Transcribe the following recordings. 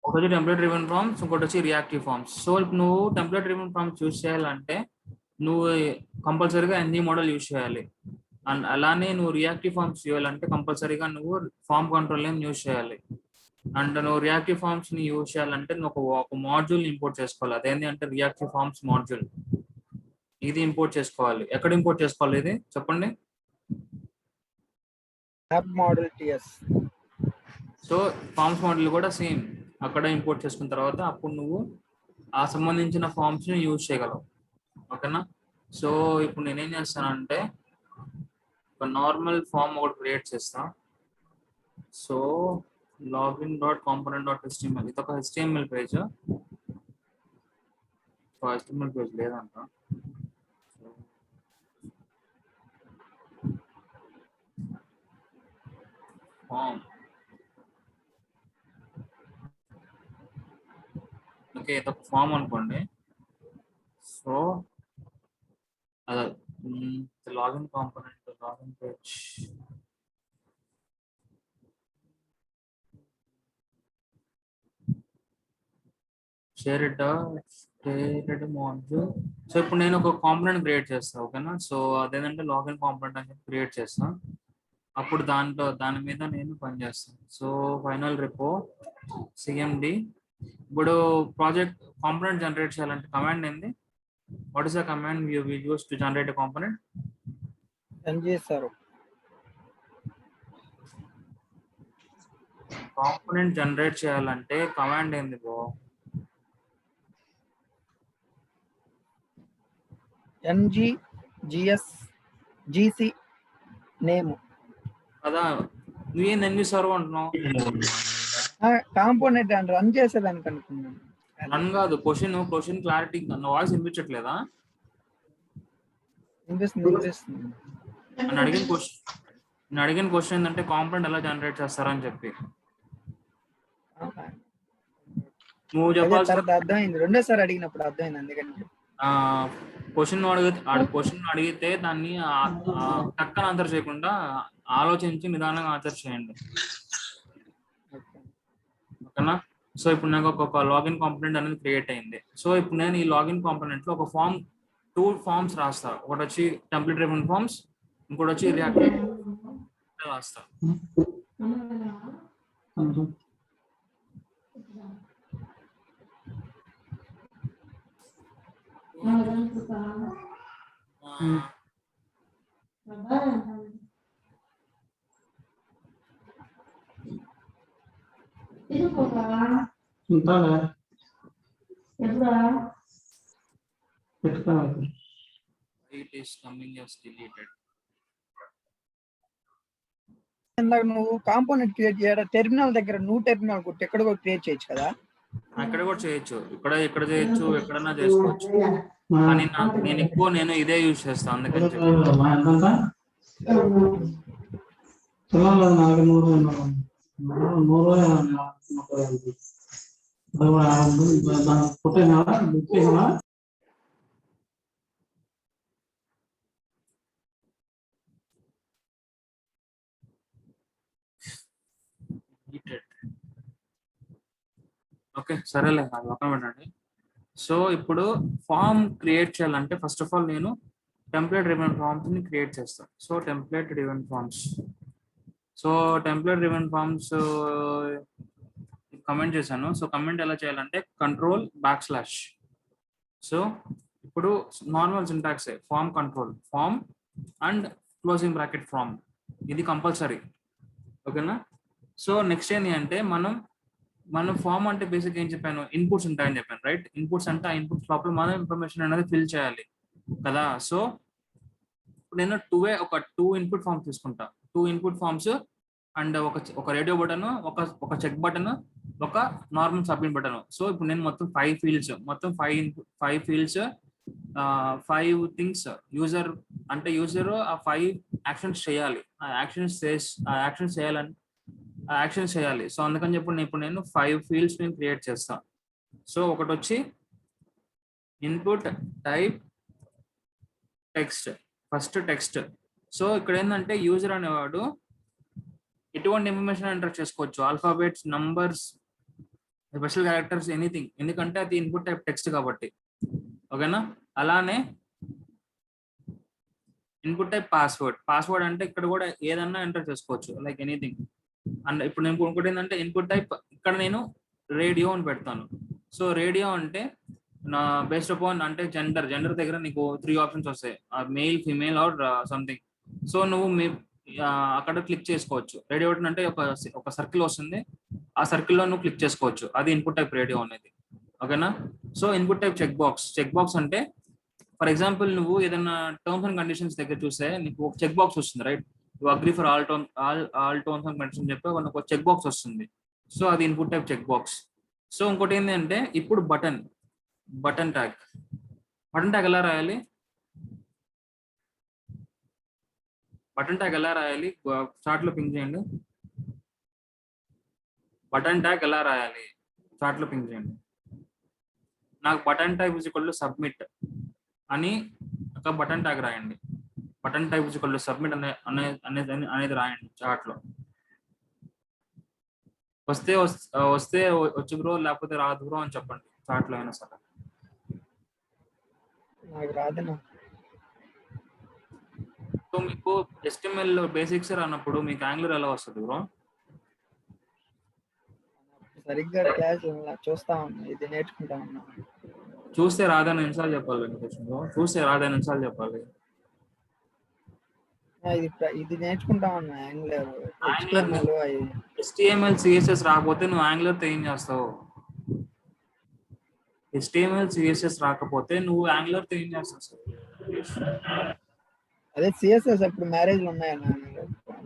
ఒకటి వచ్చి template driven forms, ఇంకోటి వచ్చి రియాక్టివ్ ఫార్మ్స్. సో ఇప్పుడు నువ్వు టెంప్లెట్ డ్రివెన్ ఫార్మ్స్ యూజ్ చేయాలంటే నువ్వు కంపల్సరీగా ఎన్జీ మోడల్ యూజ్ చేయాలి. అండ్ అలానే నువ్వు రియాక్టివ్ ఫార్మ్స్ చేయాలంటే కంపల్సరీగా నువ్వు ఫార్మ్ కంట్రోల్ నేమ్ యూజ్ చేయాలి. అండ్ నువ్వు రియాక్టివ్ ఫార్మ్స్ ని యూజ్ చేయాలంటే నువ్వు ఒక మాడ్యూల్ ఇంపోర్ట్ చేసుకోవాలి. అదేంటి అంటే రియాక్టివ్ ఫార్మ్స్ మాడ్యూల్. ఇది ఇంపోర్ట్ చేసుకోవాలి. ఎక్కడ ఇంపోర్ట్ చేసుకోవాలి ఇది చెప్పండి. App model TS. So forms model కూడా సేమ్ అక్కడ ఇంపోర్ట్ చేసుకున్న తర్వాత అప్పుడు నువ్వు ఆ సంబంధించిన ఫార్మ్స్ ని యూజ్ చేయగలవు. ఓకేనా? సో ఇప్పుడు నేనేం చేస్తానంటే ఒక నార్మల్ ఫామ్ ఒకటి క్రియేట్ చేస్తా. సో login.component.html ఇది ఒక HTML పేజ్. HTML పేజ్ లేదంట. ఫామ్ ఓకే, ఇది ఒక ఫామ్ అనుకోండి. సో అదే login component login page shared module. So ఇప్పుడు నేను ఒక కాంపోనెంట్ క్రియేట్ చేస్తాను. ఓకేనా? సో అదేంటంటే లాగిన్ కాంపోనెంట్ అని క్రియేట్ చేస్తాను. అప్పుడు దాని మీద నేను పనిచేస్తాను. So final repo CMD. ఇప్పుడు ప్రాజెక్ట్ కాంపోనెంట్ జనరేట్ చేయాలంటే కమాండ్ ఏంది? What is the command you use to generate a component? చేస్తారు. కాంపోనెంట్ జనరేట్ చేయాలంటే కమాండ్ ఏంది బ్రో? ngGS నేమ్ కదా. నువ్వేం ఎన్ని సర్వ్ అంటున్నావు? కాంపోనెంట్ అని రన్ చేసేదానికి అనుకున్నాను. రన్ కాదు. క్వశ్చన్ క్లారిటీ వాయిస్ వినిపించట్లేదా? వినిపిస్తుంది. నేను అడిగిన క్వశ్చన్ ఏంటంటే కాంపోనెంట్ ఎలా జనరేట్ చేస్తారని చెప్పి. నువ్వు చెప్పాల్సిన అర్థమైంది. రెండోసారి అడిగినప్పుడు అర్థమైంది. అందుకని క్వశ్చన్ అడిగితే దాన్ని టక్కన ఆన్సర్ చేయకుండా ఆలోచించి నిదానంగా ఆన్సర్ చేయండి. ఓకేనా? సో ఇప్పుడు నాకు ఒక లాగిన్ కాంపోనెంట్ అనేది క్రియేట్ అయింది. సో ఇప్పుడు నేను ఈ లాగిన్ కాంపోనెంట్ లో ఒక టూ ఫార్మ్స్ రాస్తా. ఒకటి వచ్చి టెంప్లెట్ డ్రివెన్ ఫార్మ్స్, ఇంకోటి వచ్చి రియాక్టివ్ రాస్తా. It is coming as deleted. నువ్వు కాంపోనెంట్ క్రియేట్ చేయడం టెర్మినల్ దగ్గర నువ్వు టెర్మినల్ కొట్టి ఎక్కడ కూడా క్రియేట్ చేయొచ్చు కదా. అక్కడ కూడా చేయొచ్చు, ఇక్కడ చేయొచ్చు, ఎక్కడన్నా చేసుకోవచ్చు. కానీ నేను ఇదే యూజ్ చేస్తాను. అందుకని చెప్పి ఓకే సరేలే, అది పక్కన పెట్టండి. సో ఇప్పుడు ఫామ్ క్రియేట్ చేయాలంటే ఫస్ట్ ఆఫ్ ఆల్ నేను టెంప్లెట్ డ్రివెన్ ఫార్మ్స్ ని క్రియేట్ చేస్తాను. So template driven forms comment చేశాను. సో కమెంట్ ఎలా చేయాలంటే కంట్రోల్ \. సో ఇప్పుడు normal syntax form control form and closing bracket form, ఇది కంపల్సరీ. ఓకేనా? సో నెక్స్ట్ ఏంటి అంటే మనం ఫామ్ అంటే బేసిక్ ఏం చెప్పాను, ఇన్పుట్స్ ఉంటాయని చెప్పాను, రైట్? ఇన్పుట్స్ అంటే ఆ ఇన్పుట్స్ లోపల మనం ఇన్ఫర్మేషన్ అనేది ఫిల్ చేయాలి కదా. సో నేను టూ ఇన్పుట్ ఫామ్స్ తీసుకుంటా. 2 ఇన్పుట్ ఫామ్స్ అండ్ ఒక రేడియో బటన్, ఒక చెక్ బటన్, ఒక నార్మల్ సబ్మిట్ బటన్. సో ఇప్పుడు నేను మొత్తం 5 ఫీల్డ్స్, మొత్తం 5 ఫీల్డ్స్, 5 థింగ్స్. యూజర్ ఆ 5 యాక్షన్స్ చేయాలి. ఆ యాక్షన్స్ చేయాలి. సో అందుకని చెప్పి ఇప్పుడు నేను 5 ఫీల్డ్స్ నేను క్రియేట్ చేస్తాను. సో ఒకటి వచ్చి input type text, first text. So ఇక్కడ ఏంటంటే యూజర్ అనేవాడు ఎటువంటి ఇన్ఫర్మేషన్ ఎంటర్ చేసుకోవచ్చు, alphabets, numbers, special characters anything, ఎందుకంటే అది ఇన్పుట్ టైప్ టెక్స్ట్ కాబట్టి. ఓకేనా? అలానే ఇన్పుట్ టైప్ పాస్వర్డ్ అంటే ఇక్కడ కూడా ఏదన్నా ఎంటర్ చేసుకోవచ్చు, లైక్ ఎనీథింగ్. అండ్ ఇప్పుడు నేను ఇంకోటి ఏంటంటే ఇన్పుట్ టైప్ ఇక్కడ నేను రేడియో అని పెడతాను. సో రేడియో అంటే నా బేస్డ్ అపాన్ అంటే జెండర్ దగ్గర నీకు 3 ఆప్షన్స్ వస్తాయి, mail, female or something. So నువ్వు అక్కడ క్లిక్ చేసుకోవచ్చు. రేడియో అంటే ఒక సర్కిల్ వస్తుంది, ఆ సర్కిల్లో నువ్వు క్లిక్ చేసుకోవచ్చు, అది ఇన్పుట్ టైప్ రేడియో అనేది. ఓకేనా? So input type check box అంటే ఫర్ ఎగ్జాంపుల్ నువ్వు ఏదైనా టర్మ్స్ అండ్ కండిషన్స్ దగ్గర చూస్తే నీకు ఒక చెక్ బాక్స్ వస్తుంది, right? You agree for all terms and conditions చెప్పి మనకు ఒక చెక్ బాక్స్ వస్తుంది. సో అది input type check box. So ఇంకోటి ఏంటంటే ఇప్పుడు బటన్ ట్యాగ్ ఎలా రాయాలి? బటన్ ట్యాగ్ ఎలా రాయాలి? చార్ట్ లో పింక్ చేయండి. బటన్ ట్యాగ్ ఎలా రాయాలి? చార్ట్ లో పింక్ చేయండి. నాకు button type is equal to submit అని ఒక బటన్ ట్యాగ్ రాయండి. Button type is equal to submit అనేది రాయండి చార్ట్ లో. వస్తే వచ్చు బ్రో, లేకపోతే రాదు బ్రో అని చెప్పండి చార్ట్ లో అయినా సరే. నాకు రాదన్నా. సో మీకు HTML బేసిక్స్ రానప్పుడు మీకు యాంగులర్ ఎలా వస్తుంది బ్రో? సరిగ్గా క్లాస్ చూస్తా ఉన్నా, ఇది నేర్చుకుంటా ఉన్నా. చూస్తే రాదని ఎన్నిసార్లు చెప్పాలి వెంకటేశ్వర బ్రో? చూస్తే రాదని ఎన్నిసార్లు చెప్పాలి? ఇది నేర్చుకుంటా ఉన్నా, యాంగులర్, HTML. HTML CSS రాకపోతే నువ్వు యాంగులర్ తో ఏం చేస్తావు? HTML CSS రాకపోతే నువ్వు యాంగులర్ తో ఏం చేస్తావు? అదే CSS అప్పుడు మ్యారేజ్లు ఉన్నాయన్నా.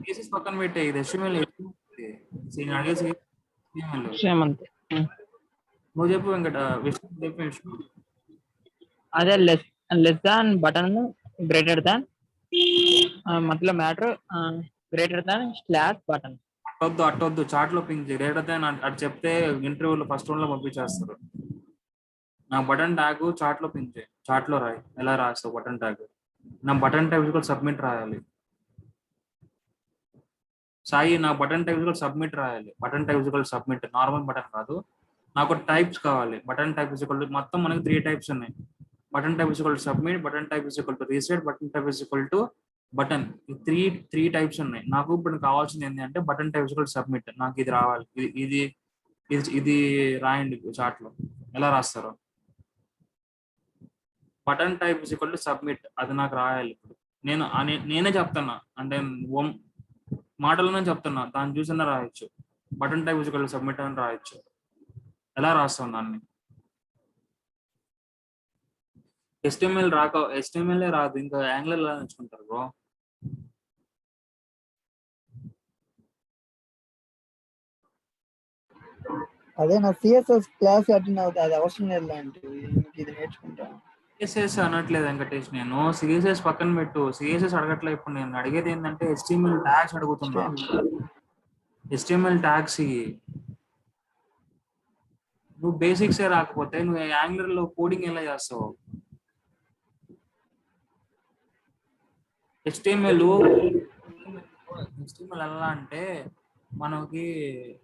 CSS పక్కన పెట్టే, ఇది HTML. నువ్వు చెప్పు వెంకట, విష్ణు. అదే less than button greater than మతలబ్ matter greater than slash button. అట్టొద్దు చార్ట్ లో పింక్ గ్రేటర్ దాన్ అటు చెప్తే ఇంటర్వ్యూలో ఫస్ట్ రౌండ్ లో పంపించేస్తారు. నా బటన్ ట్యాగ్ చార్ట్ లో పింక్ చేయి, చార్ట్ లో రాయి. ఎలా రాస్తావు బటన్ ట్యాగ్? నా బటన్ ట్యాగ్ కూడా సబ్మిట్ రాయాలి. సాయి, నా బటన్ టైప్ సబ్మిట్ రాయాలి. Button type submit, normal button కాదు. నాకు టైప్స్ కావాలి. బటన్ టైప్ మొత్తం మనకి 3 టైప్స్ ఉన్నాయి. Button type submit, button type reset, button type button. Three types ఉన్నాయి. నాకు ఇప్పుడు కావాల్సింది ఏంటంటే బటన్ టైప్ సబ్మిట్. నాకు ఇది రావాలి. ఇది ఇది ఇది రాయండి చార్ట్ లో. ఎలా రాస్తారు? బటన్ టైప్ సబ్మిట్, అది నాకు రాయాలి. ఇప్పుడు నేనే చెప్తున్నా, అంటే మాటలోనే చెప్తున్నా, దాన్ని చూసినా రాయొచ్చు. బటన్ టైప్ సబ్మిట్ అని రాయొచ్చు. ఎలా రాస్తాం దాన్ని? HTML రాదు, ఇంకా యాంగులర్ ఎలా నేర్చుకుంటారు బ్రో? అదే నా CSS క్లాస్ అటెండ్ అవుతా, అది అవసరం లేదు అంటే ఇది నేర్చుకుంటా. CSS అనట్లేదు వెంకటేష్, నేను CSS పక్కన పెట్టు, CSS అడగట్లేదు. ఇప్పుడు నేను అడిగేది ఏంటంటే HTML ట్యాగ్స్ అడుగుతున్నా. HTML ట్యాగ్స్ నువ్వు బేసిక్స్ రాకపోతే నువ్వు యాంగులర్ లో కోడింగ్ ఎలా చేస్తావు? HTML ఎలా అంటే మనకి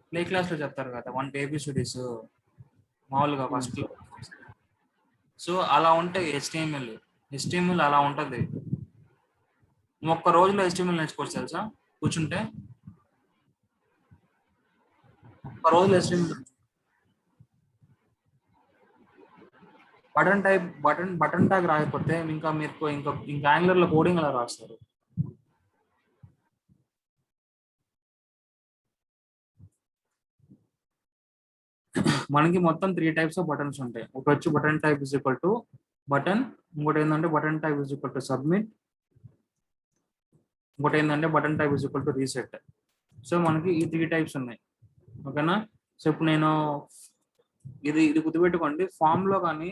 ప్లే క్లాస్ లో చెప్తారు కదా, 1 ABCDs మామూలుగా ఫస్ట్ లో. సో అలా ఉంటాయి HTML అలా ఉంటది. నువ్వు ఒక్క రోజులో HTML నేర్చుకోవచ్చు తెలుసా, కూర్చుంటే. ఒక్క రోజులో HTML. బటన్ ట్యాగ్ రాకపోతే ఇంకా మీరు ఇంకా యాంగులర్ లో కోడింగ్ ఎలా రాస్తారు? మనకి మొత్తం 3 టైప్స్ ఆఫ్ బటన్స్ ఉంటాయి. ఒకటి వచ్చి button type is equal to button, ఇంకోటి ఏంటంటే button type is equal to submit, ఇంకోటి ఏంటంటే button type is equal to reset. So మనకి ఈ 3 టైప్స్ ఉన్నాయి. ఓకేనా? సో ఇప్పుడు నేను ఇది గుర్తుపెట్టుకోండి, ఫామ్ లో కానీ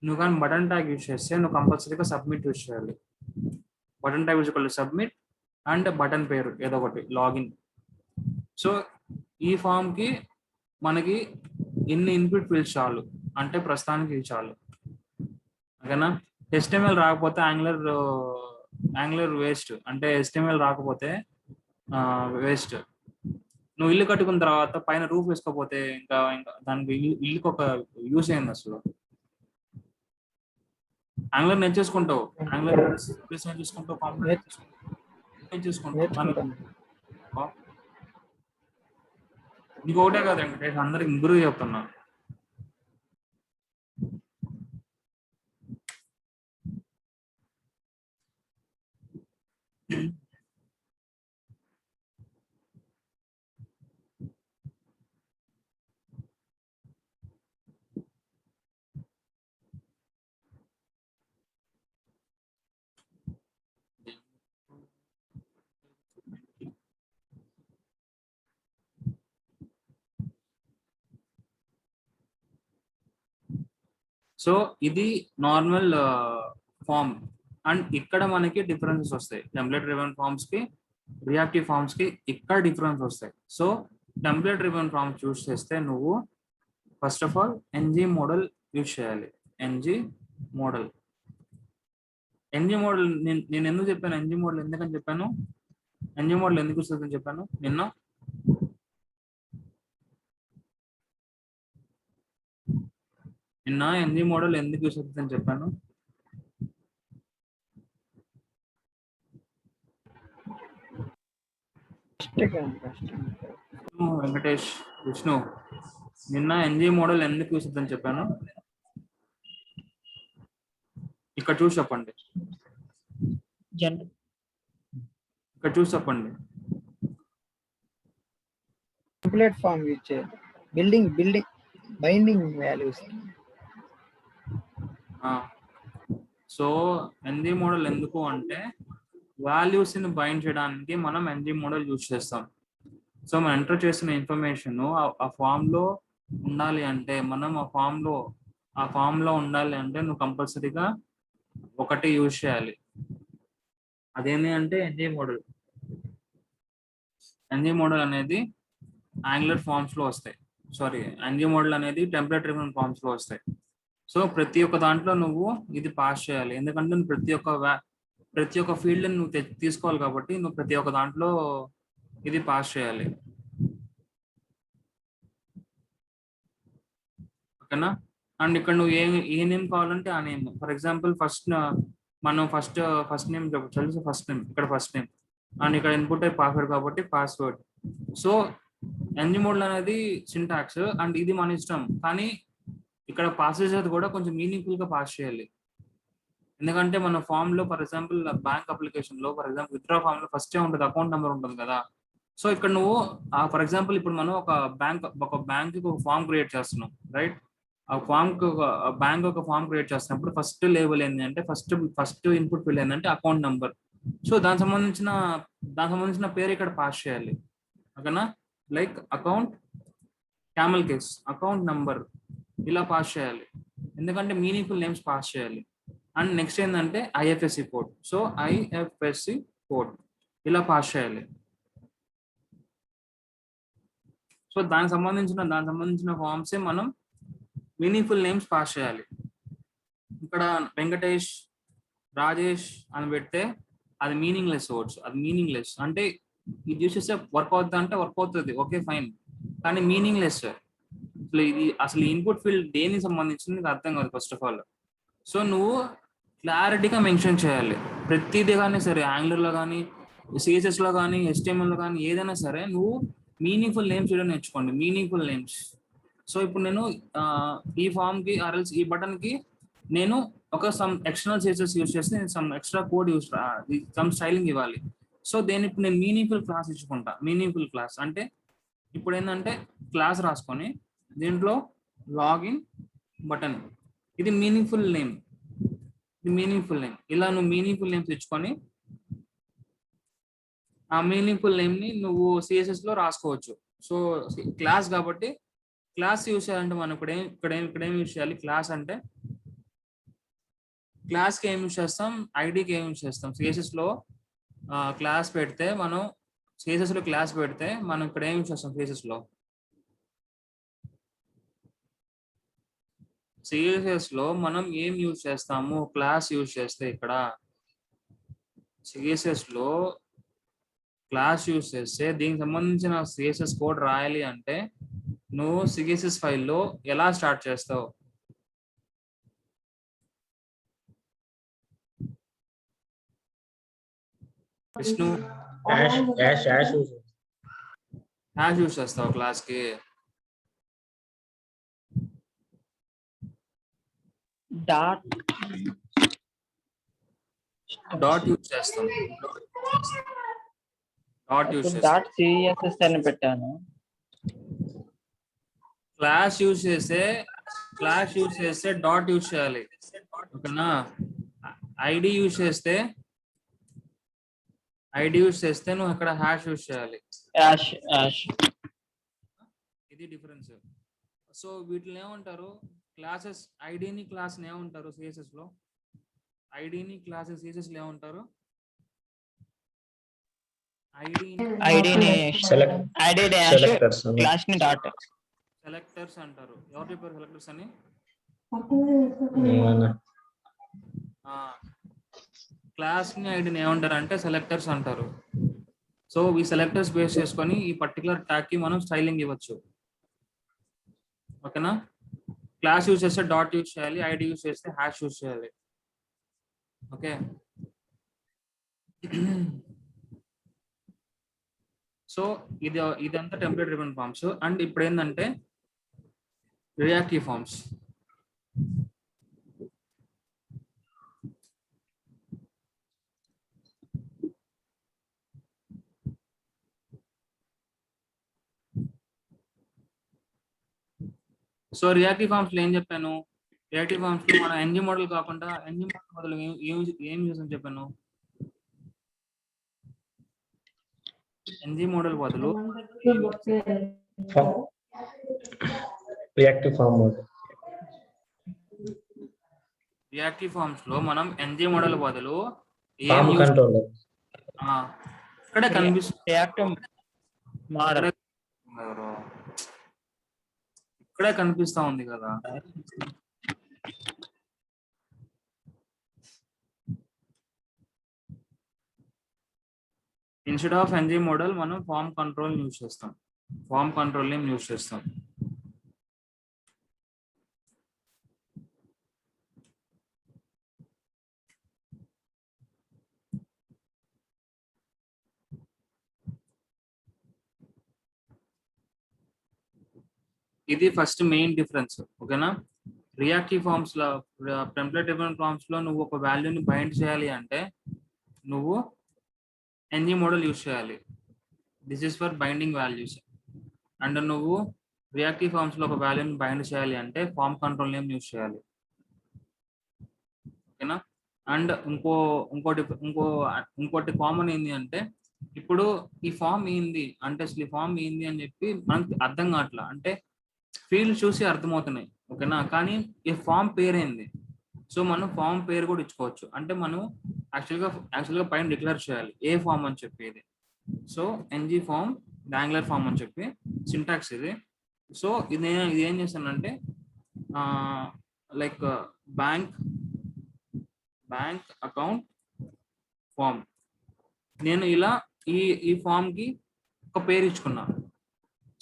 నువ్వు కానీ బటన్ ట్యాగ్ యూజ్ చేస్తే నువ్వు కంపల్సరీగా సబ్మిట్ యూజ్ చేయాలి. Button type is equal to submit and button పేరు ఏదో ఒకటి, లాగిన్. సో ఈ ఫామ్ కి మనకి ఇన్ని ఇన్పుట్ ఫీల్డ్స్ చాలు, అంటే ప్రస్తుతానికి ఇది చాలు. ఓకేనా? HTML రాకపోతే యాంగులర్ వేస్ట్, అంటే HTML రాకపోతే వేస్ట్. నువ్వు ఇల్లు కట్టుకున్న తర్వాత పైన రూఫ్ వేసుకోపోతే ఇంకా ఇంకా దానికి ఇల్లుకి ఒక యూస్ అయింది అసలు. ఆంగ్లర్ నేర్చేసుకుంటావు, ఆంగ్లర్ నేర్చేసుకుంటావు, కాంప్లెక్స్ నేర్చేసుకుంటావు. నేర్చుకుంటాను. నీకు ఒకటే కదా వెంకటేష్, అందరికి ముగ్గురు చెప్తున్నా. సో ఇది నార్మల్ ఫామ్. అండ్ ఇక్కడ మనకి డిఫరెన్సెస్ వస్తాయి. టెంప్లెట్ డ్రివెన్ ఫార్మ్స్ కి, రియాక్టివ్ ఫార్మ్స్ కి ఇక్కడ డిఫరెన్స్ వస్తాయి. So template driven forms use చేస్తే నువ్వు first of all NG model use చేయాలి. ఎన్జీ మోడల్ నేను ఎందుకు చెప్పాను ఎన్జీ మోడల్ ఎందుకని చెప్పాను, ఎన్జీ మోడల్ ఎందుకు వస్తుందని చెప్పాను నిన్న. ఎన్జీ మోడల్ ఎందుకు యూస్ అవుతుందని చెప్పాను. వెంకటేష్, విష్ణు, నిన్న ఎన్జీ మోడల్ ఎందుకు యూస్ అవుతుందని చెప్పాను. ఇక్కడ చూసి చెప్పండి, ఇక్కడ చూసి చెప్పండి. టెంప్లేట్ ఫామ్ యూజ్ చేయాలి. Building binding values. So NG model ఎందుకు అంటే వాల్యూస్ ని బైండ్ చేయడానికి మనం ఎన్జీ మోడల్ యూజ్ చేస్తాం. సో మనం ఎంటర్ చేసిన ఇన్ఫర్మేషన్ ఆ ఫామ్ లో ఉండాలి అంటే, మనం ఆ ఫామ్ లో ఉండాలి అంటే నువ్వు కంపల్సరీగా ఒకటి యూజ్ చేయాలి. అదేంటి అంటే ఎన్జీ మోడల్. ఎన్జీ మోడల్ అనేది యాంగులర్ ఫార్మ్స్ లో వస్తాయి. సారీ, ఎన్జీ మోడల్ అనేది టెంప్లేట్ డ్రివెన్ ఫార్మ్స్ లో వస్తాయి. సో ప్రతి ఒక్క దాంట్లో నువ్వు ఇది పాస్ చేయాలి. ఎందుకంటే నువ్వు ప్రతి ఒక్క ఫీల్డ్ నువ్వు తీసుకోవాలి కాబట్టి నువ్వు ప్రతి ఒక్క దాంట్లో ఇది పాస్ చేయాలి. ఓకేనా. అండ్ ఇక్కడ నువ్వు ఏ నేమ్ కావాలంటే ఆ నేమ్. ఫర్ ఎగ్జాంపుల్ మనం ఫస్ట్ నేమ్ తెలుసు, ఫస్ట్ నేమ్ ఇక్కడ ఫస్ట్ నేమ్, అండ్ ఇక్కడ ఇన్పుట్ పాస్వర్డ్ కాబట్టి పాస్వర్డ్. సో ఎన్జీ మోడల్ అనేది సింటాక్స్ అండ్ ఇది మన ఇష్టం, కానీ ఇక్కడ పాసేజ్ అది కూడా కొంచెం మీనింగ్ఫుల్ గా పాస్ చేయాలి. ఎందుకంటే మన ఫామ్ లో ఫర్ ఎగ్జాంపుల్ బ్యాంక్ అప్లికేషన్ లో ఫర్ ఎగ్జాంపుల్ విత్డ్రా ఫామ్ లో ఫస్ట్ ఉంటుంది అకౌంట్ నెంబర్ ఉంటుంది కదా. సో ఇక్కడ నువ్వు ఫర్ ఎగ్జాంపుల్ ఇప్పుడు మనం ఒక బ్యాంక్ కి ఒక ఫామ్ క్రియేట్ చేస్తున్నాం, రైట్. ఆ ఫామ్ కి బ్యాంక్ ఒక ఫామ్ క్రియేట్ చేస్తున్నప్పుడు ఫస్ట్ లేబుల్ ఏంటి అంటే ఫస్ట్ ఇన్పుట్ ఫీల్డ్ ఏంటంటే అకౌంట్ నెంబర్. సో దానికి సంబంధించిన పేరు ఇక్కడ పాస్ చేయాలి. ఓకేనా. Like account camel case, account number ఇలా పాస్ చేయాలి. ఎందుకంటే మీనింగ్ఫుల్ నేమ్స్ పాస్ చేయాలి. అండ్ నెక్స్ట్ ఏంటంటే IFSC code. So IFSC code ఇలా పాస్ చేయాలి. సో దానికి సంబంధించిన ఫామ్సే మనం మీనింగ్ఫుల్ నేమ్స్ పాస్ చేయాలి. ఇక్కడ వెంకటేష్, రాజేష్ అని పెడితే అది మీనింగ్లెస్ వర్డ్స్. అది మీనింగ్లెస్ అంటే ఇది యూస్ చేస్తే వర్క్ అవుతుంది అంటే వర్క్ అవుతుంది, ఓకే ఫైన్, కానీ మీనింగ్లెస్. అసలు ఇన్పుట్ ఫీల్డ్ దేనికి సంబంధించింది అర్థం కాదు ఫస్ట్ ఆఫ్ ఆల్. సో నువ్వు క్లారిటీగా మెన్షన్ చేయాలి ప్రతిదీ. కానీ సరే యాంగులర్ లో కానీ సిఎస్ఎస్ లో కానీ HTML లో కానీ ఏదైనా సరే నువ్వు మీనింగ్ఫుల్ నేమ్స్ కూడా నేర్చుకోండి, మీనింగ్ఫుల్ నేమ్స్. సో ఇప్పుడు నేను ఈ ఫామ్ కి ఆర్ఎల్స్ ఈ బటన్ కి నేను ఒక సమ్ ఎక్స్టర్నల్ సిఎస్ఎస్ యూస్ చేసి నేను some extra code some styling ఇవ్వాలి. సో ఇప్పుడు నేను మీనింగ్ఫుల్ క్లాస్ ఇచ్చుకుంటా. మీనింగ్ఫుల్ క్లాస్ అంటే ఇప్పుడు ఏంటంటే క్లాస్ రాసుకొని దీంట్లో లాగిన్ బటన్, ఇది మీనింగ్ఫుల్ నేమ్. ఇలా నువ్వు మీనింగ్ఫుల్ నేమ్స్ ఇచ్చుకొని ఆ మీనింగ్ఫుల్ నేమ్ ని నువ్వు సిఎస్ఎస్ లో రాసుకోవచ్చు. సో క్లాస్ కాబట్టి క్లాస్ యూస్ చేయాలంటే మనం ఇక్కడ ఏం యూస్ చేయాలి. క్లాస్ అంటే క్లాస్ కి ఏం యూస్ చేస్తాం, ఐడికి ఏం యూస్ చేస్తాం. సిఎస్ఎస్ లో క్లాస్ పెడితే మనం ఇక్కడ ఏం యూస్ చేస్తాం. సిఎస్ఎస్ లో మనం ఏం యూజ్ చేస్తాము, క్లాస్ యూజ్ చేస్తే ఇక్కడ సిఎస్ఎస్ లో క్లాస్ యూస్ చేస్తే దీనికి సంబంధించిన సిఎస్ఎస్ కోడ్ రాయాలి అంటే నువ్వు సిఎస్ఎస్ ఫైల్లో ఎలా స్టార్ట్ చేస్తావు? విష్ణు హ్యాష్ యూస్ చేస్తావు క్లాస్ కి? డాట్ యూస్ చేస్తాం. డాట్ యూస్ చేస్తాం. డాట్ సిఎస్ఎస్ అని పెట్టాను. క్లాస్ యూస్ చేస్తే డాట్ యూస్ చేయాలి, ఓకేనా? ఐడి యూస్ చేస్తే నువ్వు అక్కడ హ్యాష్ యూస్ చేయాలి. ఇది డిఫరెన్స్. సో వీటిని ఏమంటారు? క్లాసెస్ ఐడిని క్లాస్ ఏమంటారు సిఎస్ఎస్ లో? ఐడిని క్లాసెస్ సిఎస్ఎస్ లో ఏమంటారు? సెలెక్టర్స్ అంటారు. ఎవరు చెప్పారు సెలెక్టర్స్ అని? క్లాస్ ని ఐడిని ఏమంటారు అంటే సెలెక్టర్స్ అంటారు. సో ఈ సెలెక్టర్స్ బేస్ చేసుకొని ఈ పర్టికులర్ ట్యాగ్ కి మనం స్టైలింగ్ ఇవ్వచ్చు, ఓకేనా? క్లాస్ యూజ్ చేస్తే డాట్ యూజ్ చేయాలి, ఐడి యూజ్ చేస్తే హ్యాష్ యూజ్ చేయాలి, ఓకే? సో ఇదంతా టెంప్లేట్ డ్రివెన్ ఫార్మ్స్. అండ్ ఇప్పుడు ఏంటంటే reactive forms. So reactive forms లో ఏం చెప్పాను? రియాక్టివ్ ఫార్మ్స్ లో మన ఎన్జీ మోడల్ కాకుండా ఎన్జీ మోడల్ బదులు ఏం చేసాను చెప్పాను? ఎన్జీ మోడల్ బదులు రియాక్టివ్ ఫార్మ్స్ లో మనం ఎన్జీ మోడల్ బదులు ఫార్మ్ కంట్రోలర్ ఇక్కడే కనిపిస్తుంది. రియాక్టివ్ మోడల్ ఇక్కడే కనిపిస్తా ఉంది కదా. ఇన్స్టెడ్ ఆఫ్ ఎన్జీ మోడల్ మనం ఫార్మ్ కంట్రోల్ యూజ్ చేస్తాం. ఫార్మ్ కంట్రోల్ నేమ్ యూజ్ చేస్తాం. ఇది ఫస్ట్ మెయిన్ డిఫరెన్స్, ఓకేనా? రియాక్టివ్ ఫార్మ్స్ లో, టెంప్లేట్ డ్రివెన్ ఫార్మ్స్ లో నువ్వు ఒక వాల్యూని బైండ్ చేయాలి అంటే నువ్వు ఎన్జీ మోడల్ యూజ్ చేయాలి. This is for binding values. And నువ్వు రియాక్టివ్ ఫార్మ్స్ లో ఒక వాల్యూని బైండ్ చేయాలి అంటే ఫార్మ్ కంట్రోల్ నేమ్ యూజ్ చేయాలి, ఓకేనా? అండ్ ఇంకోటి కామన్ ఏంటి అంటే ఇప్పుడు ఈ ఫామ్ ఏంది అంటే అసలు ఈ ఫామ్ ఏంది అని చెప్పి మనకి అర్థం కావట్లా. అంటే ఫీల్డ్ చూసి అర్థమవుతున్నాయి, ఓకేనా? కానీ ఈ ఫామ్ పేరేంది? సో మనం ఫామ్ పేరు కూడా ఇచ్చుకోవచ్చు. అంటే మనం యాక్చువల్గా పైన డిక్లేర్ చేయాలి ఏ ఫామ్ అని చెప్పేది. సో ఎన్జీ ఫామ్ డాంగ్లర్ ఫామ్ అని చెప్పి సింటాక్స్ ఇది. సో ఇది ఏం చేస్తానంటే లైక్ బ్యాంక్ అకౌంట్ ఫామ్. నేను ఇలా ఈ ఫామ్ కి ఒక పేరు ఇచ్చుకున్నా.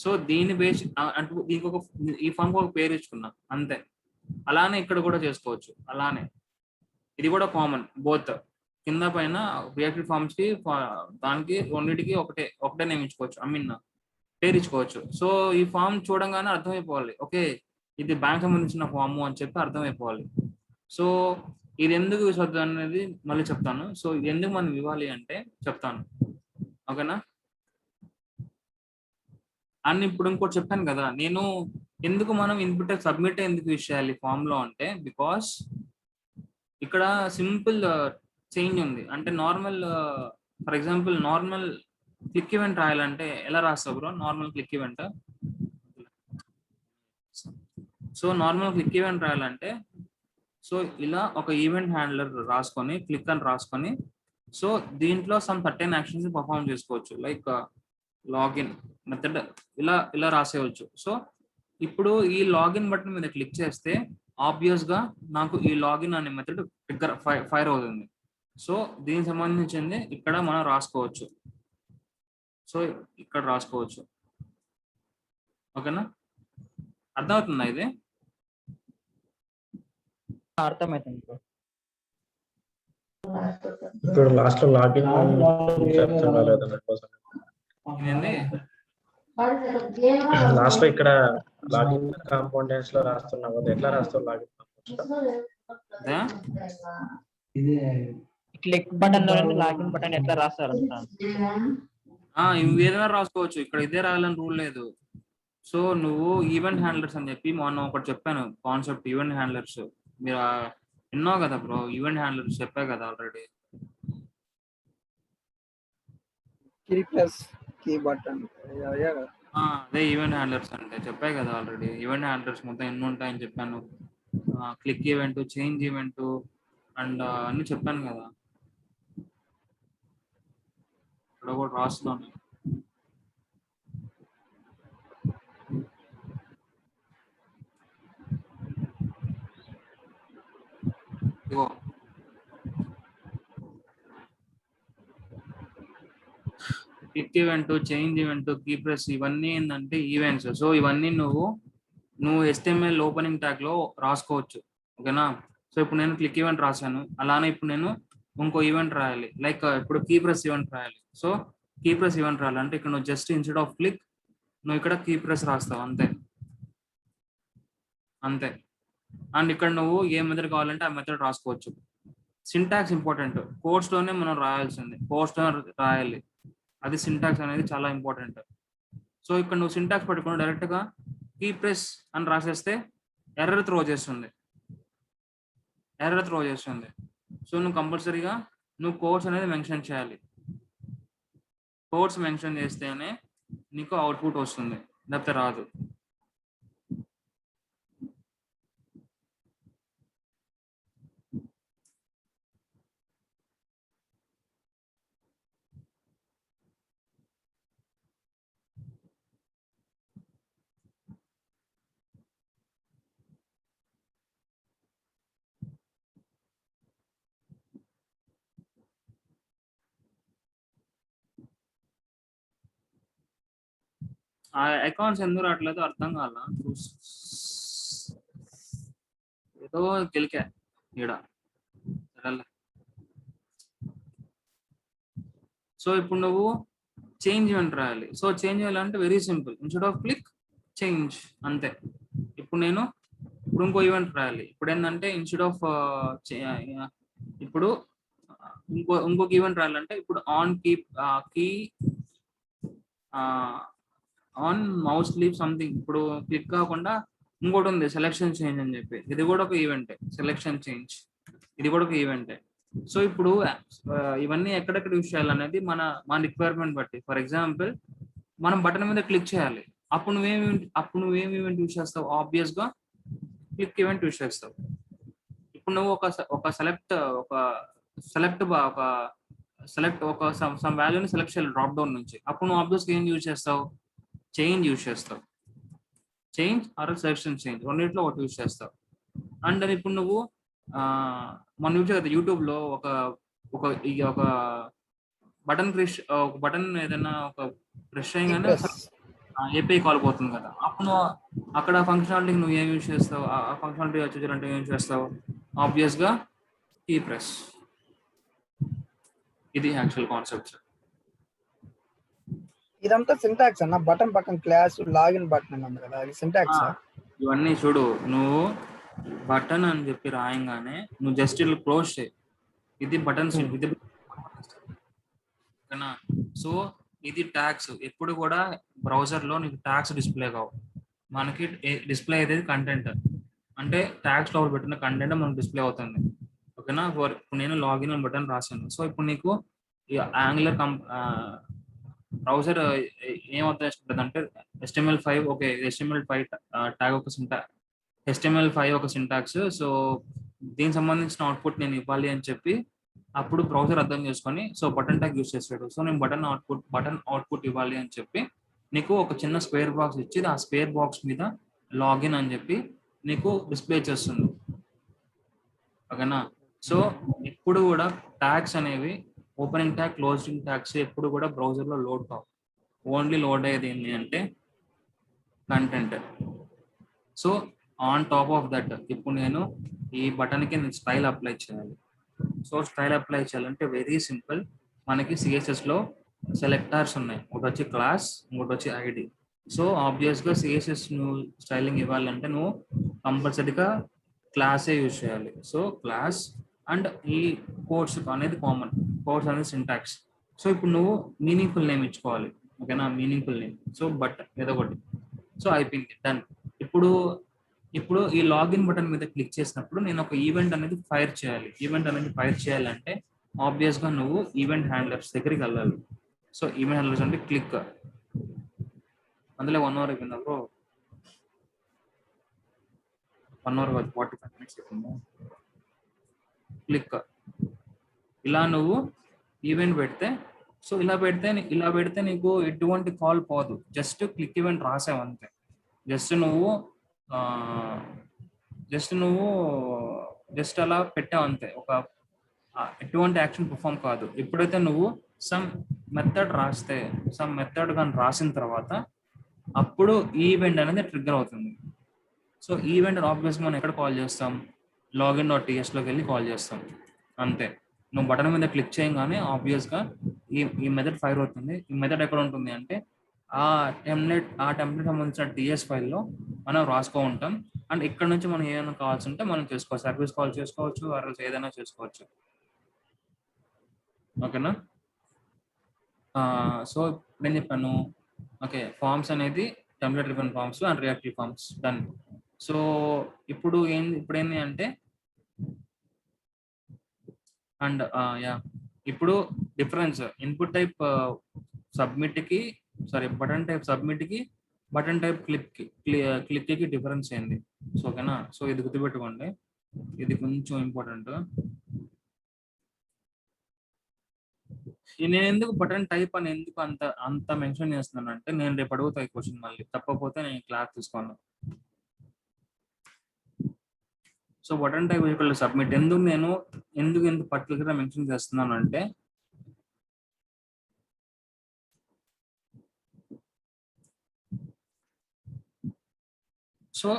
సో దీన్ని బేస్ అంటే దీనికి ఈ ఫామ్ కి ఒక పేరు ఇచ్చుకున్నా అంతే. అలానే ఇక్కడ కూడా చేసుకోవచ్చు. అలానే ఇది కూడా కామన్, బోత్ కింద పైన రియాక్టివ్ ఫార్మ్స్ కి దానికి రెండింటికి ఒకటే నేమ్ ఇచ్చుకోవచ్చు, పేరు ఇచ్చుకోవచ్చు. సో ఈ ఫామ్ చూడంగానే అర్థమైపోవాలి, ఓకే ఇది బ్యాంక్ సంబంధించిన ఫామ్ అని చెప్పి అర్థమైపోవాలి. సో ఇది ఎందుకు యూస్ అవుతుంది అనేది మళ్ళీ చెప్తాను. సో ఇది ఎందుకు మనం ఇవ్వాలి అంటే చెప్తాను, ఓకేనా? అని ఇప్పుడు ఇంకోటి చెప్పాను కదా, నేను ఎందుకు మనం ఇన్పుట్ సబ్మిట్ ఎందుకు యూస్ చేయాలి ఫామ్ లో అంటే బికాస్ ఇక్కడ సింపుల్ చేంజ్ ఉంది. అంటే normal, for example normal click event రాయాలంటే ఎలా రాస్తావు bro? Normal click event. So normal click event రాయాలంటే సో ఇలా ఒక ఈవెంట్ హ్యాండ్లర్ రాసుకొని క్లిక్ అని రాసుకొని సో దీంట్లో సమ్ సర్టెన్ యాక్షన్స్ పర్ఫామ్ చేసుకోవచ్చు. లైక్ లాగిన్ మెథడ్ ఇలా రాసేయవచ్చు. సో ఇప్పుడు ఈ లాగిన్ బటన్ మీద క్లిక్ చేస్తే ఆబ్వియస్ గా నాకు ఈ లాగిన్ అనే మెథడ్ ఫైర్ అవుతుంది. సో దీనికి సంబంధించింది ఇక్కడ మనం రాసుకోవచ్చు. సో ఇక్కడ రాసుకోవచ్చు. ఓకేనా, అర్థమవుతుందా ఇది? అర్థమవుతుంది బ్రో. ఇప్పుడు లాస్ట్ లో లాగిన్ అర్థం కాలేదు 100%. ఏంది లాస్ట్ లో ఇక్కడ లాగిన్ కాంపోనెంట్స్ లో రాస్తున్నావు కదా, ఎట్లా రాస్తావు లాగిన్ అదే? క్లిక్ బటన్ లో లాగిన్ బటన్ ఎట్లా రాస్తారు అంటాను. ఇవి ఏదైనా రాసుకోవచ్చు, ఇక్కడ ఇదే రాయాలని రూల్ లేదు. సో నువ్వు ఈవెంట్ హ్యాండ్లర్స్ అని చెప్పి మొన్న ఒకటి చెప్పాను కాన్సెప్ట్, ఈవెంట్ హ్యాండ్లర్స్. మీరు విన్నావు కదా బ్రో, ఈవెంట్ హ్యాండ్లర్స్ చెప్పా కదా already. Key plus key button అదే ఈవెంట్ హ్యాండ్లర్స్ అంటే చెప్పా కదా ఆల్రెడీ. ఈవెంట్ హ్యాండ్లర్స్ మొత్తం ఎన్ని ఉంటాయని చెప్పాను. Click event, change event and అన్ని చెప్పాను కదా. ఇక్కడ కూడా రాస్తున్నాను. ఇగో click event, change event, key press ఇవన్నీ ఏంటంటే ఈవెంట్స్. సో ఇవన్నీ నువ్వు HTML ఓపెనింగ్ ట్యాగ్ లో రాసుకోవచ్చు. ఓకేనా, సో ఇప్పుడు నేను క్లిక్ ఈవెంట్ రాశాను, అలానే ఇప్పుడు నేను ఇంకో ఈవెంట్ రాయాలి, లైక్ ఇప్పుడు కీ ప్రెస్ ఈవెంట్ రాయాలి. సో కీ ప్రెస్ ఈవెంట్ రాయాలంటే ఇక్కడ నువ్వు జస్ట్ ఇన్స్టెడ్ ఆఫ్ క్లిక్ నువ్వు ఇక్కడ కీ ప్రెస్ రాస్తావు అంతే. అంతే. అండ్ ఇక్కడ నువ్వు ఏ మెథడ్ కావాలంటే ఆ మెథడ్ రాసుకోవచ్చు. సింటాక్స్ ఇంపార్టెంట్, కోర్స్ లోనే మనం రాయాల్సింది, కోర్స్ లోనే రాయాలి. అది సింటాక్స్ అనేది చాలా ఇంపార్టెంట్. సో ఇక్కడ నువ్వు సింటాక్స్ పట్టుకుని డైరెక్ట్ గా కీ ప్రెస్ అని రాసేస్తే ఎర్రర్ త్రో చేస్తుంది. సో నువ్వు కంపల్సరీగా నువ్వు కోర్స్ అనేది మెన్షన్ చేయాలి. కోర్స్ మెన్షన్ చేస్తేనే నీకు అవుట్పుట్ వస్తుంది, లేకపోతే రాదు. ఆ అకౌంట్స్ ఎందుకు రావట్లేదు అర్థం కాల. ఏదో గెలికా ఈడ. సరేలే. సో ఇప్పుడు నువ్వు చేంజ్ ఈవెంట్ రాయాలి. సో చేంజ్ చేయాలంటే very simple, instead of click change అంతే. ఇప్పుడు ఇంకో ఈవెంట్ రాయాలి. ఇప్పుడు ఏంటంటే ఇన్స్టెడ్ ఆఫ్ ఇప్పుడు ఇంకొక ఈవెంట్ రాయాలంటే ఇప్పుడు on key on mouse leave something. ఇప్పుడు క్లిక్ కాకుండా ఇంకోటి ఉంది సెలెక్షన్ చేంజ్ అని చెప్పి, ఇది కూడా ఒక ఈవెంటే. సెలెక్షన్ చేంజ్ ఇది కూడా ఒక ఈవెంటే. సో ఇప్పుడు ఇవన్నీ ఎక్కడెక్కడ యూజ్ చేయాలనేది మన రిక్వైర్మెంట్ బట్టి. ఫర్ ఎగ్జాంపుల్ మనం బటన్ మీద క్లిక్ చేయాలి, అప్పుడు నువ్వేం ఈవెంట్ యూజ్ చేస్తావు? ఆబ్వియస్ గా క్లిక్ ఈవెంట్ యూజ్ చేస్తావు. ఇప్పుడు నువ్వు ఒక సమ్ వాల్యూని సెలెక్ట్ చేయాలి డ్రాప్ డౌన్ నుంచి, అప్పుడు నువ్వు ఆబ్వియస్గా ఏం యూజ్ చేస్తావు? చేంజ్ యూజ్ చేస్తావు. చేంజ్ ఆర్ సెలెక్షన్ చేంజ్ రెండింటిలో ఒకటి యూజ్ చేస్తావు. అండ్ ఇప్పుడు నువ్వు మన యూజ్ కదా యూట్యూబ్ లో ఒక బటన్ ఏదైనా ఒక ప్రెస్ చేయగానే ఏపీఐ కాల్ పోతుంది కదా, అప్పుడు అక్కడ ఫంక్షనాలిటీకి నువ్వు ఏం యూజ్ చేస్తావు? ఆ ఫంక్షనాలిటీ వచ్చేటంటే ఏం చేస్తావు? ఆబ్వియస్ గా కీ ప్రెస్. ఇది యాక్చువల్ కాన్సెప్ట్. ఇదంతా సింటాక్స్ అన్న. బటన్ పక్కన క్లాస్ లాగిన్ బటన్ అన్నది కదా, అది సింటాక్స్. ఇవన్నీ చూడు, నువ్వు బటన్ అని చెప్పి రాయంగానే నువ్వు జస్ట్ ఇట్లా క్లోజ్ చేయి, ఇది బటన్. ఇది ఓకేనా? సో ఇది ట్యాగ్స్. ఎప్పుడు కూడా బ్రౌజర్ లో నీకు ట్యాగ్స్ డిస్ప్లే కావు. మనకి డిస్ప్లే అయ్యేది కంటెంట్, అంటే ట్యాగ్స్ లో పెట్టిన కంటెంట్ మనకు డిస్ప్లే అవుతుంది. ఓకేనా? ఇప్పుడు నేను లాగిన్ అని బటన్ రాశాను. సో ఇప్పుడు నీకు యాంగులర్ బ్రౌజర్ ఏమవుతుంది అంటే HTML5 ఓకే, HTML5 ట్యాగ్ ఒక HTML5 ఒక సింటాక్స్. సో దీనికి సంబంధించిన అవుట్పుట్ నేను ఇవ్వాలి అని చెప్పి అప్పుడు బ్రౌజర్ అర్థం చేసుకొని సో బటన్ ట్యాగ్ యూజ్ చేస్తాడు. సో నేను బటన్ అవుట్పుట్ ఇవ్వాలి అని చెప్పి నీకు ఒక చిన్న స్క్వేర్ బాక్స్ ఇచ్చి ఆ స్క్వేర్ బాక్స్ మీద లాగిన్ అని చెప్పి నీకు డిస్ప్లే చేస్తుంది. ఓకేనా? సో ఇప్పుడు కూడా ట్యాగ్స్ అనేవి ఓపెనింగ్ ట్యాగ్, క్లోజింగ్ ట్యాగ్స్ ఎప్పుడు కూడా బ్రౌజర్ లో లోడ్ కావు. ఓన్లీ లోడ్ అయ్యేది ఏంటి అంటే content. So on top of that ఇప్పుడు నేను ఈ బటన్కి నేను స్టైల్ అప్లై చేయాలి. సో స్టైల్ అప్లై చేయాలంటే వెరీ సింపుల్. మనకి సిఎస్ఎస్లో సెలెక్టార్స్ ఉన్నాయి, ఒకటి వచ్చి క్లాస్, ఇంకోటి వచ్చి ఐడి. సో ఆబ్వియస్గా సిఎస్ఎస్ నువ్వు స్టైలింగ్ ఇవ్వాలంటే నువ్వు కంపల్సరీగా క్లాసే యూజ్ చేయాలి. సో క్లాస్ అండ్ ఈ కోర్స్ అనేది కామన్, కోర్స్ అనేది సింటాక్స్. సో ఇప్పుడు నువ్వు మీనింగ్ఫుల్ నేమ్ ఇచ్చుకోవాలి, ఓకేనా, మీనింగ్ఫుల్ నేమ్. సో బట్ ఏదో ఒకటి. సో అయిపోయింది, డన్. ఇప్పుడు ఈ లాగిన్ బటన్ మీద క్లిక్ చేసినప్పుడు నేను ఒక ఈవెంట్ అనేది ఫైర్ చేయాలి. ఈవెంట్ అనేది ఫైర్ చేయాలంటే ఆబ్వియస్గా నువ్వు ఈవెంట్ హ్యాండ్లర్స్ దగ్గరికి వెళ్ళాలి. సో ఈవెంట్ హ్యాండ్లర్స్ అంటే క్లిక్, అందులో 1 hour అయిపోయిందా బ్రో? 1 hour కాదు, 45 minutes అయిపోయిందా? క్లిక్, ఇలా నువ్వు ఈవెంట్ పెడితే, సో ఇలా పెడితే నీకు ఎటువంటి కాల్ పోదు. జస్ట్ క్లిక్ ఈవెంట్ రాసావు అంతే. జస్ట్ నువ్వు అలా పెట్టావు అంతే. ఒక ఎటువంటి యాక్షన్ పర్ఫామ్ కాదు. ఎప్పుడైతే నువ్వు సమ్ మెథడ్ కానీ రాసిన తర్వాత అప్పుడు ఈవెంట్ అనేది ట్రిగ్గర్ అవుతుంది. సో ఈవెంట్ ఆబ్వియస్గా మనం ఎక్కడ కాల్ చేస్తాం? login.ts-లోకి వెళ్ళి కాల్ చేస్తాం అంతే. నువ్వు బటన్ మీద క్లిక్ చేయగానే ఆబ్వియస్గా ఈ మెథడ్ ఫైర్ అవుతుంది. ఈ మెథడ్ ఎక్కడ ఉంటుంది అంటే ఆ టెంప్లెట్ సంబంధించిన టీఎస్ ఫైల్లో మనం రాసుకో ఉంటాం. అండ్ ఇక్కడ నుంచి మనం ఏమైనా కావాల్సి ఉంటే మనం చేసుకోవచ్చు, సర్వీస్ కాల్ చేసుకోవచ్చు, ఆర్ఎల్స్ ఏదైనా చేసుకోవచ్చు, ఓకేనా. సో నేను చెప్పాను, ఓకే, ఫార్మ్స్ అనేది template driven forms and reactive forms, done. So ఇప్పుడు ఏంటి అంటే అండ్ ఇప్పుడు డిఫరెన్స్ ఇన్పుట్ టైప్ సబ్మిట్కి, బటన్ టైప్ సబ్మిట్కి, బటన్ టైప్ క్లిక్కి డిఫరెన్స్ ఏంది? సో ఓకేనా. సో ఇది గుర్తుపెట్టుకోండి, ఇది కొంచెం ఇంపార్టెంట్. నేను ఎందుకు బటన్ టైప్ అని ఎందుకు అంత మెన్షన్ చేస్తున్నాను అంటే, నేను రేపు అడుగుతాయి క్వశ్చన్, మళ్ళీ తప్పకపోతే నేను క్లాస్ తీసుకోను. So button type equal submit ఎందుకు ఎంత పర్టికులర్ గా మెన్షన్ చేస్తున్నాను అంటే, సో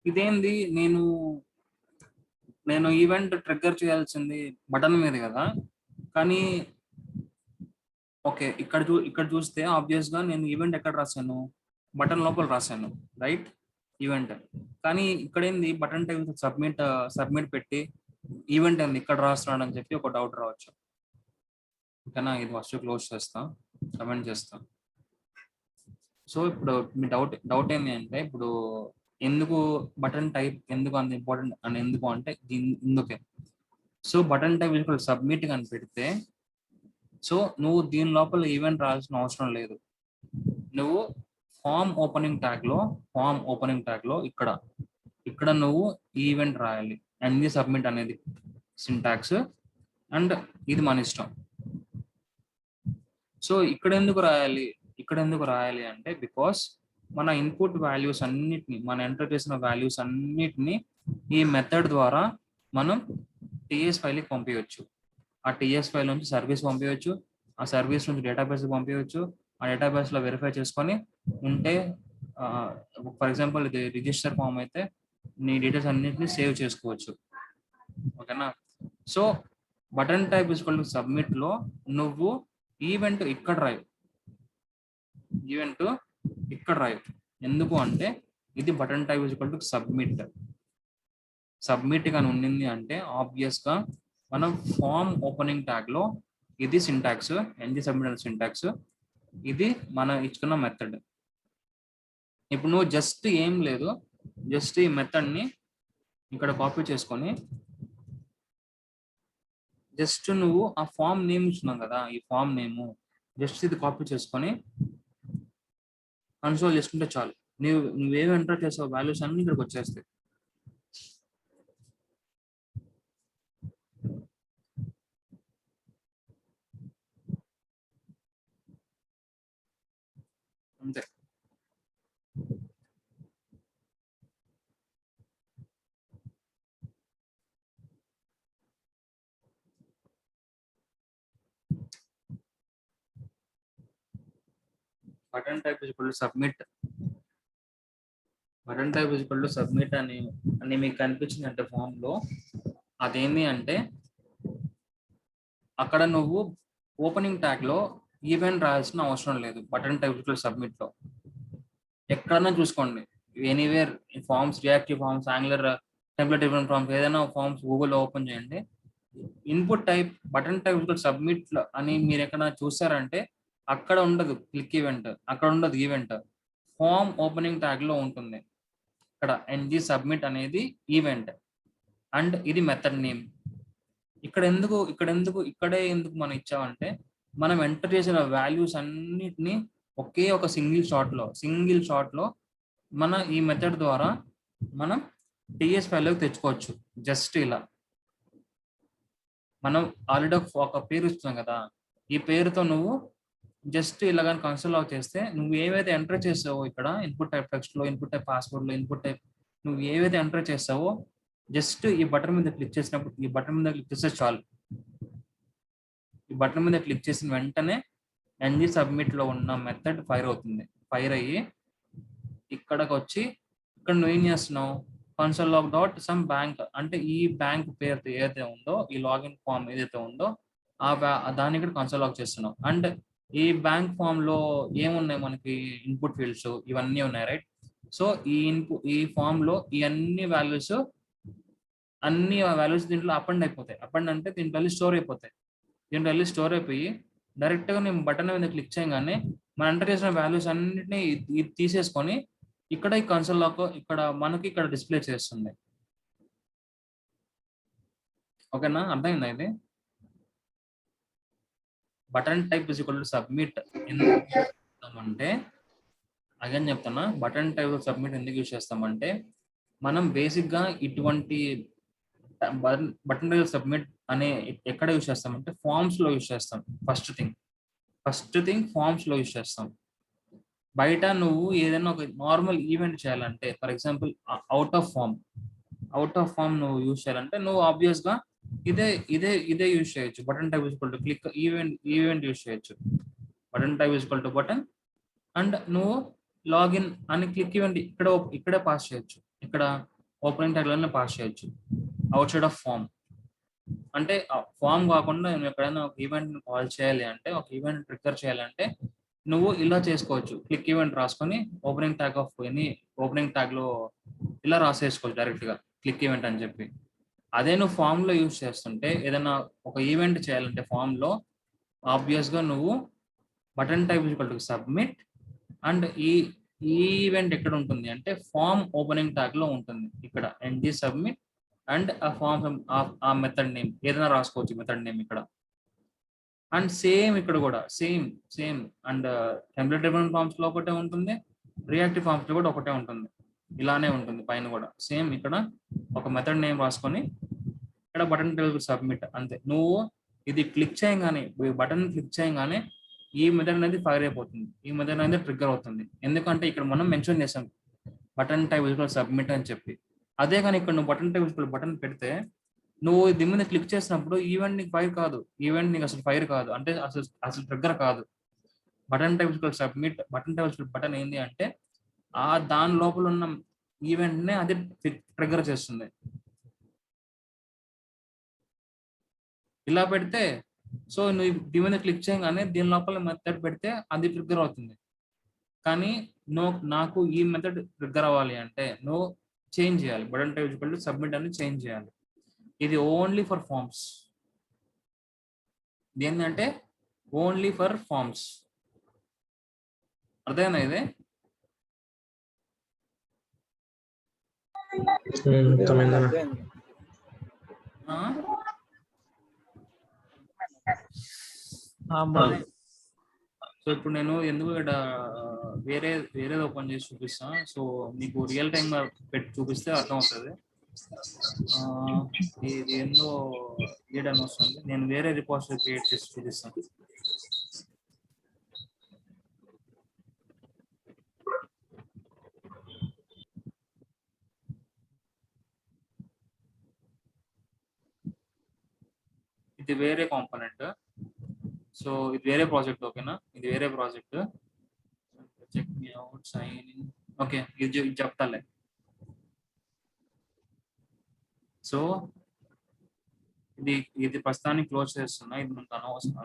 ఇదేంది, నేను ఈవెంట్ ట్రిగ్గర్ చేయాల్సింది బటన్ మీద కదా, కానీ ఓకే ఇక్కడ చూస్తే ఆబ్వియస్ గా నేను ఈవెంట్ ఎక్కడ రాశాను? బటన్ లోపల రాశాను, రైట్, ఈవెంట్. కానీ ఇక్కడ ఏంది, బటన్ టైప్ సబ్మిట్ పెట్టి ఈవెంట్ ఏంది ఇక్కడ రాస్తున్నాడు అని చెప్పి ఒక డౌట్ రావచ్చు, ఓకేనా. ఇది ఫస్ట్ క్లోజ్ చేస్తా, కమెంట్ చేస్తా. సో ఇప్పుడు మీ డౌట్ ఏంటి అంటే, ఇప్పుడు ఎందుకు బటన్ టైప్ ఎందుకు అంత ఇంపార్టెంట్ అని ఎందుకు అంటే ఇందుకే. So button type equal submit అని పెడితే, సో నువ్వు దీని లోపల ఈవెంట్ రాయాల్సిన అవసరం లేదు. నువ్వు ఫామ్ ఓపెనింగ్ ట్యాగ్ లో ఇక్కడ నువ్వు ఈవెంట్ రాయాలి. అండ్ సబ్మిట్ అనేది సింటాక్స్, అండ్ ఇది మన ఇష్టం. సో ఇక్కడ ఎందుకు రాయాలి అంటే, బికాస్ మన ఇన్పుట్ వాల్యూస్ అన్నిటిని, మన ఎంటర్ చేసిన వాల్యూస్ అన్నిటిని ఈ మెథడ్ ద్వారా మనం టీఎస్ ఫైల్కి పంపించవచ్చు. ఆ టీఎస్ ఫైల్ నుంచి సర్వీస్ పంపించవచ్చు, ఆ సర్వీస్ నుంచి డేటాబేస్ పంపించవచ్చు. ఆ డేటాబేస్ లో వెరిఫై చేసుకొని ఉంటే, ఫర్ ఎగ్జాంపుల్ ఇది రిజిస్టర్ ఫామ్ అయితే నీ డీటెయిల్స్ అన్నిటిని సేవ్ చేసుకోవచ్చు, ఓకేనా. So button type equal to submit లో నువ్వు ఈవెంట్ ఇక్కడ రాయి, ఎందుకు అంటే ఇది button type equal to submit కానీ ఉండింది అంటే ఆబ్వియస్ గా మనం ఫామ్ ఓపెనింగ్ ట్యాగ్ లో ఇది సింటాక్స్, ఎన్జీ సబ్మిట్ సింటాక్స్, ఇది మనం ఇచ్చుకున్న మెథడ్. ఇప్పుడు నువ్వు జస్ట్ ఏం లేదు, జస్ట్ ఈ మెథడ్ ని ఇక్కడ కాపీ చేసుకొని జస్ట్ నువ్వు ఆ ఫామ్ నేమ్ ఇచ్చినావు కదా, ఈ ఫామ్ నేమ్ జస్ట్ ఇది కాపీ చేసుకొని కన్సోల్ చేసుకుంటే చాలు. నువ్వేమి ఎంటర్ చేసావు వాల్యూస్ అన్ని ఇక్కడికి వచ్చేస్తాయి. అంతే. Button type is equal to submit. Button type is equal to submit అని మీకు కనిపించింది అంటే ఫామ్ లో, అదేంటి అంటే అక్కడ నువ్వు ఓపెనింగ్ ట్యాగ్ లో ఈవెంట్ రాయాల్సిన అవసరం లేదు. Button type is equal to submit లో ఎక్కడన్నా చూసుకోండి, anywhere forms, reactive forms, Angular template driven forms, ఏదైనా ఫార్మ్స్ గూగుల్లో ఓపెన్ చేయండి, input type button type is submit అని మీరు ఎక్కడ చూసారంటే అక్కడ ఉండదు క్లిక్ ఈవెంట్, అక్కడ ఉండదు ఈవెంట్, ఫామ్ ఓపెనింగ్ ట్యాగ్ లో ఉంటుంది. ఇక్కడ ఎన్జి సబ్మిట్ అనేది ఈవెంట్ అండ్ ఇది మెథడ్ నేమ్. ఇక్కడే ఎందుకు మనం ఇచ్చామంటే మనం ఎంటర్ చేసిన వాల్యూస్ అన్నిటిని ఒకే ఒక సింగిల్ షాట్ లో మన ఈ మెథడ్ ద్వారా మనం టిఎస్ వాల్యూకి తెచ్చుకోవచ్చు. జస్ట్ ఇలా మనం ఆల్రెడీ ఒక పేరు ఇస్తున్నాం కదా, ఈ పేరుతో నువ్వు జస్ట్ ఇలా కానీ కన్సోల్ లాగ్ చేస్తే నువ్వు ఏవైతే ఎంటర్ చేసావో ఇక్కడ ఇన్పుట్ టైప్ టెక్స్ట్ లో, ఇన్పుట్ టైప్ పాస్వర్డ్ లో, ఇన్పుట్ టైప్ నువ్వు ఏవైతే ఎంటర్ చేసావో జస్ట్ ఈ బటన్ మీద క్లిక్ చేసినప్పుడు, ఈ బటన్ మీద క్లిక్ చేస్తే చాలు. ఈ బటన్ మీద క్లిక్ చేసిన వెంటనే ఎన్జి సబ్మిట్ లో ఉన్న మెథడ్ ఫైర్ అవుతుంది. ఫైర్ అయ్యి ఇక్కడికి వచ్చి ఇక్కడ నువ్వు ఏం చేస్తున్నావు, console log dot some bank అంటే ఈ బ్యాంక్ పేరు ఏదైతే ఉందో, ఈ లాగిన్ ఫామ్ ఏదైతే ఉందో దాన్ని ఇక్కడ కన్సోల్ లాగ్ చేస్తున్నావు. అండ్ ఈ బ్యాంక్ ఫామ్ లో ఏమున్నాయి మనకి, ఇన్పుట్ ఫీల్డ్స్ ఇవన్నీ ఉన్నాయి, రైట్? సో ఈ ఫామ్ లో ఈ అన్ని వాల్యూస్ దీంట్లో అపెండ్ అయిపోతాయి. అపెండ్ అంటే దీంట్లో స్టోర్ అయిపోతాయి. దీంట్లో స్టోర్ అయిపోయి డైరెక్ట్ గా నేను బటన్ మీద క్లిక్ చేయగానే మనం ఎంటర్ చేసిన వాల్యూస్ అన్నిటిని తీసేసుకొని ఇక్కడ ఈ కన్సోల్ లాగ్ మనకి ఇక్కడ డిస్ప్లే చేస్తుంది. ఓకేనా, అర్థమైందా ఇది? Button type is equal to submit అంటే అగైన్ చెప్తున్నా, బటన్ టైప్ సబ్మిట్ ఎందుకు యూజ్ చేస్తామంటే మనం బేసిక్ గా ఇటువంటి బటన్ టైప్ సబ్మిట్ అనే ఎక్కడ యూజ్ చేస్తామంటే ఫార్మ్స్ లో యూజ్ చేస్తాం. ఫస్ట్ థింగ్ ఫార్మ్స్ లో యూజ్ చేస్తాం. బయట నువ్వు ఏదైనా ఒక నార్మల్ ఈవెంట్ చేయాలంటే, for example out of form నువ్వు యూజ్ చేయాలంటే నువ్వు ఆబ్వియస్ గా ఇదే యూజ్ చేయొచ్చు. Button type equal to click event use చేయొచ్చు. Button type equal to button and నువ్వు లాగిన్ అని క్లిక్ ఈవెంట్ ఇక్కడే పాస్ చేయొచ్చు. ఇక్కడ ఓపెనింగ్ ట్యాగ్ లోనే పాస్ చేయొచ్చు. అవుట్ సైడ్ ఆఫ్ ఫామ్ అంటే ఫామ్ కాకుండా నువ్వు ఎక్కడైనా ఒక ఈవెంట్ కాల్ చేయాలి అంటే, ఒక ఈవెంట్ ట్రిగ్గర్ చేయాలంటే నువ్వు ఇలా చేసుకోవచ్చు. క్లిక్ ఈవెంట్ రాసుకొని ఓపెనింగ్ ట్యాగ్ లో ఇలా రాసేసుకోవచ్చు డైరెక్ట్ గా క్లిక్ ఈవెంట్ అని చెప్పి. అదే నువ్వు ఫామ్ లో యూజ్ చేస్తుంటే ఏదైనా ఒక ఈవెంట్ చేయాలంటే ఫామ్ లో ఆబ్వియస్ గా నువ్వు button type equal to submit and ఈ ఈవెంట్ ఎక్కడ ఉంటుంది అంటే ఫామ్ ఓపెనింగ్ ట్యాగ్ లో ఉంటుంది. ఇక్కడ ఎన్జి సబ్మిట్ అండ్ ఆ ఫామ్ ఆ మెథడ్ నేమ్ ఏదైనా రాసుకోవచ్చు, మెథడ్ నేమ్ ఇక్కడ. అండ్ సేమ్ ఇక్కడ కూడా same and template driven forms లో ఒకటే ఉంటుంది, రియాక్టివ్ ఫార్మ్స్ లో కూడా ఒకటే ఉంటుంది. ఇలానే ఉంటుంది పైన కూడా సేమ్. ఇక్కడ ఒక మెథడ్ నేమ్ రాసుకొని ఇక్కడ బటన్ టైప్ సబ్మిట్ అంతే. నువ్వు ఇది క్లిక్ చేయగానే, బటన్ క్లిక్ చేయగానే ఈ మెథడ్ అనేది ఫైర్ అయిపోతుంది, ఈ మెథడ్ అనేది ట్రిగ్గర్ అవుతుంది. ఎందుకంటే ఇక్కడ మనం మెన్షన్ చేసాం బటన్ టైప్ సబ్మిట్ అని చెప్పి. అదే కానీ ఇక్కడ నువ్వు బటన్ టైప్ బటన్ పెడితే నువ్వు దీని మీద క్లిక్ చేసినప్పుడు ఈవెంట్ నీకు ఫైర్ కాదు, ఈవెంట్ నీకు అసలు ఫైర్ కాదు, అంటే అసలు ట్రిగ్గర్ కాదు. బటన్ టైప్ సబ్మిట్ బటన్ ఏంటి అంటే దాని లోపల ఉన్న ఈవెంట్ నే అది ట్రిగ్గర్ చేస్తుంది. ఇలా పెడితే సో నువ్వు దీని మీద క్లిక్ చేయగానే దీని లోపల మెథడ్ పెడితే అది ట్రిగ్గర్ అవుతుంది. కానీ నాకు ఈ మెథడ్ ట్రిగ్గర్ అవ్వాలి అంటే నువ్వు చేంజ్ చేయాలి, బటన్ టైప్ సబ్మిట్ అని చేంజ్ చేయాలి. ఇది ఓన్లీ ఫర్ ఫార్మ్స్. ఏంటంటే ఓన్లీ ఫర్ ఫార్మ్స్. అర్థమైందా ఇది? సో ఇప్పుడు నేను ఎందుకు ఇక్కడ వేరేది ఓపెన్ చేసి చూపిస్తా. సో మీకు రియల్ టైమ్ పెట్టి చూపిస్తే అర్థం అవుతుంది. ఇది ఏందో లీడ్ వస్తుంది. నేను వేరే రిపోజిటరీ క్రియేట్ చేసి చూపిస్తాను. ఇది వేరే కాంపోనెంట్. సో ఇది వేరే ప్రాజెక్ట్. ఓకేనా, ఇది వేరే project. Check me out, sign in. Okay, ఇది చెప్తాలే. సో ఇది ప్రస్తుతానికి క్లోజ్ చేస్తున్నా. ఇది మనకు అనవసరం.